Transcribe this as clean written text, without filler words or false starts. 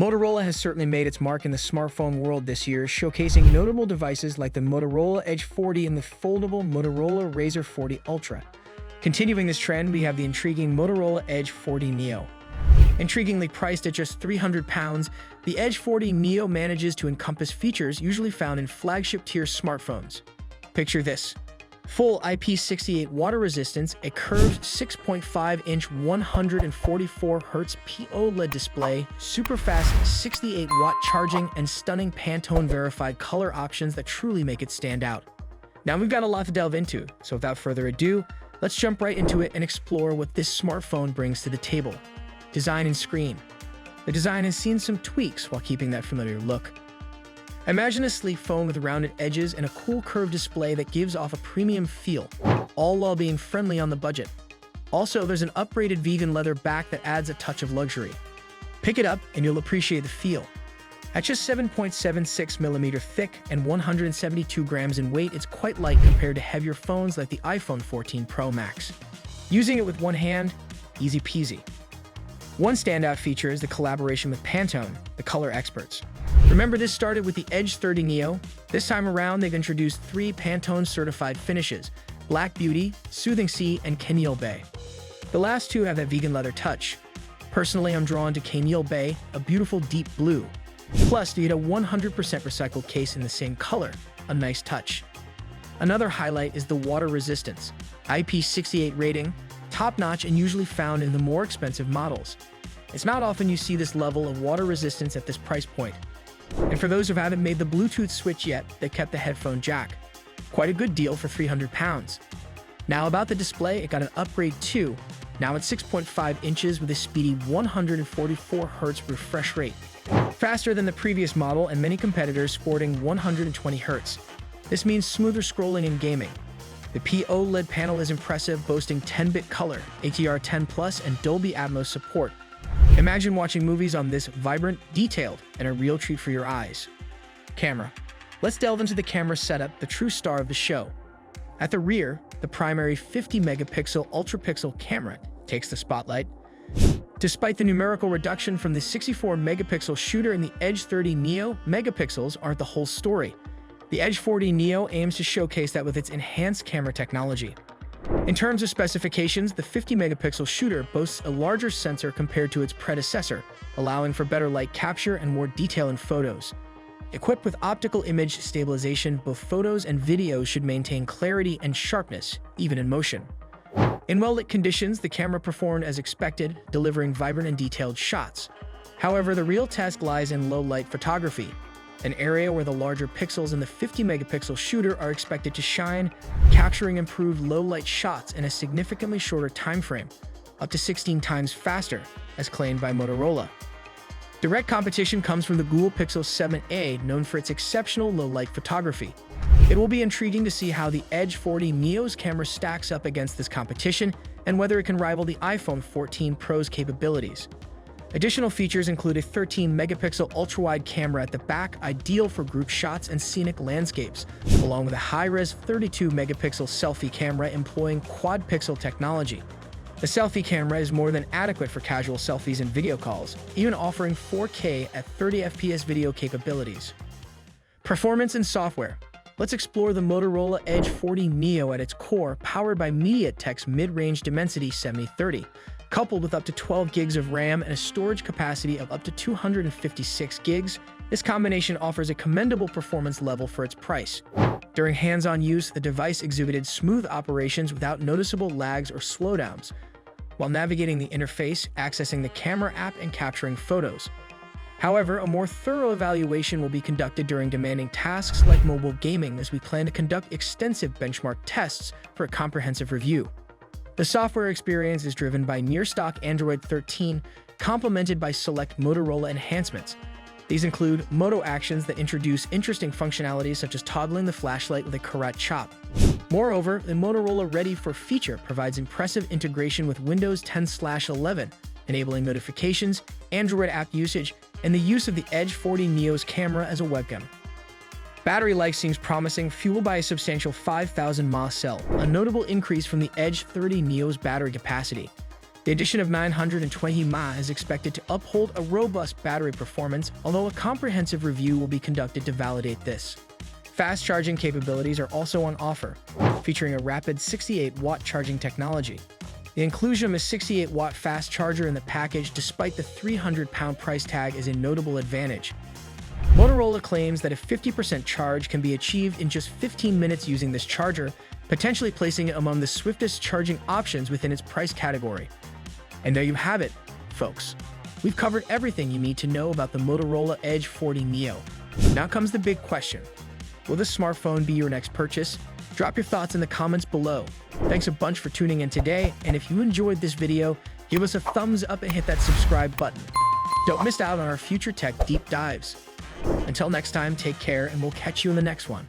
Motorola has certainly made its mark in the smartphone world this year, showcasing notable devices like the Motorola Edge 40 and the foldable Motorola Razr 40 Ultra. Continuing this trend, we have the intriguing Motorola Edge 40 Neo. Intriguingly priced at just £300, the Edge 40 Neo manages to encompass features usually found in flagship-tier smartphones. Picture this. Full IP68 water resistance, a curved 6.5-inch 144Hz OLED display, super fast 68-watt charging, and stunning Pantone-verified color options that truly make it stand out. Now we've got a lot to delve into, so without further ado, let's jump right into it and explore what this smartphone brings to the table. Design and screen. The design has seen some tweaks while keeping that familiar look. Imagine a sleek phone with rounded edges and a cool curved display that gives off a premium feel, all while being friendly on the budget. Also, there's an upgraded vegan leather back that adds a touch of luxury. Pick it up and you'll appreciate the feel. At just 7.76mm thick and 172 grams in weight, it's quite light compared to heavier phones like the iPhone 14 Pro Max. Using it with one hand, easy peasy. One standout feature is the collaboration with Pantone, the color experts. Remember, this started with the Edge 30 Neo. This time around, they've introduced 3 Pantone-certified finishes: Black Beauty, Soothing Sea, and Camille Bay. The last two have that vegan leather touch. Personally, I'm drawn to Camille Bay, a beautiful deep blue. Plus, you get a 100% recycled case in the same color, a nice touch. Another highlight is the water resistance. IP68 rating, top-notch and usually found in the more expensive models. It's not often you see this level of water resistance at this price point. And for those who haven't made the Bluetooth switch yet, they kept the headphone jack. Quite a good deal for £300. Now about the display, it got an upgrade too. Now it's 6.5 inches with a speedy 144Hz refresh rate. Faster than the previous model and many competitors sporting 120Hz. This means smoother scrolling and gaming. The OLED panel is impressive, boasting 10-bit color, HDR10+, and Dolby Atmos support. Imagine watching movies on this vibrant, detailed, and a real treat for your eyes. Camera. Let's delve into the camera setup, the true star of the show. At the rear, the primary 50-megapixel ultra-pixel camera takes the spotlight. Despite the numerical reduction from the 64-megapixel shooter in the Edge 30 Neo, megapixels aren't the whole story. The Edge 40 Neo aims to showcase that with its enhanced camera technology. In terms of specifications, the 50-megapixel shooter boasts a larger sensor compared to its predecessor, allowing for better light capture and more detail in photos. Equipped with optical image stabilization, both photos and videos should maintain clarity and sharpness, even in motion. In well-lit conditions, the camera performed as expected, delivering vibrant and detailed shots. However, the real test lies in low-light photography, an area where the larger pixels in the 50-megapixel shooter are expected to shine, capturing improved low-light shots in a significantly shorter time frame, up to 16 times faster, as claimed by Motorola. Direct competition comes from the Google Pixel 7a, known for its exceptional low-light photography. It will be intriguing to see how the Edge 40 Neo's camera stacks up against this competition and whether it can rival the iPhone 14 Pro's capabilities. Additional features include a 13-megapixel ultra-wide camera at the back, ideal for group shots and scenic landscapes, along with a high-res 32-megapixel selfie camera employing quad-pixel technology. The selfie camera is more than adequate for casual selfies and video calls, even offering 4K at 30 FPS video capabilities. Performance and software. Let's explore the Motorola Edge 40 Neo at its core, powered by MediaTek's mid-range Dimensity 7030. Coupled with up to 12 gigs of RAM and a storage capacity of up to 256 gigs, this combination offers a commendable performance level for its price. During hands-on use, the device exhibited smooth operations without noticeable lags or slowdowns, while navigating the interface, accessing the camera app, and capturing photos. However, a more thorough evaluation will be conducted during demanding tasks like mobile gaming, as we plan to conduct extensive benchmark tests for a comprehensive review. The software experience is driven by near-stock Android 13, complemented by select Motorola enhancements. These include Moto Actions that introduce interesting functionalities such as toggling the flashlight with a Karat chop. Moreover, the Motorola Ready for feature provides impressive integration with Windows 10/11, enabling notifications, Android app usage, and the use of the Edge 40 Neo's camera as a webcam. Battery life seems promising, fueled by a substantial 5,000 mAh cell, a notable increase from the Edge 30 Neo's battery capacity. The addition of 920 mAh is expected to uphold a robust battery performance, although a comprehensive review will be conducted to validate this. Fast charging capabilities are also on offer, featuring a rapid 68-watt charging technology. The inclusion of a 68-watt fast charger in the package, despite the £300 price tag, is a notable advantage. Motorola claims that a 50% charge can be achieved in just 15 minutes using this charger, potentially placing it among the swiftest charging options within its price category. And there you have it, folks. We've covered everything you need to know about the Motorola Edge 40 Neo. Now comes the big question. Will this smartphone be your next purchase? Drop your thoughts in the comments below. Thanks a bunch for tuning in today, and if you enjoyed this video, give us a thumbs up and hit that subscribe button. Don't miss out on our future tech deep dives. Until next time, take care, and we'll catch you in the next one.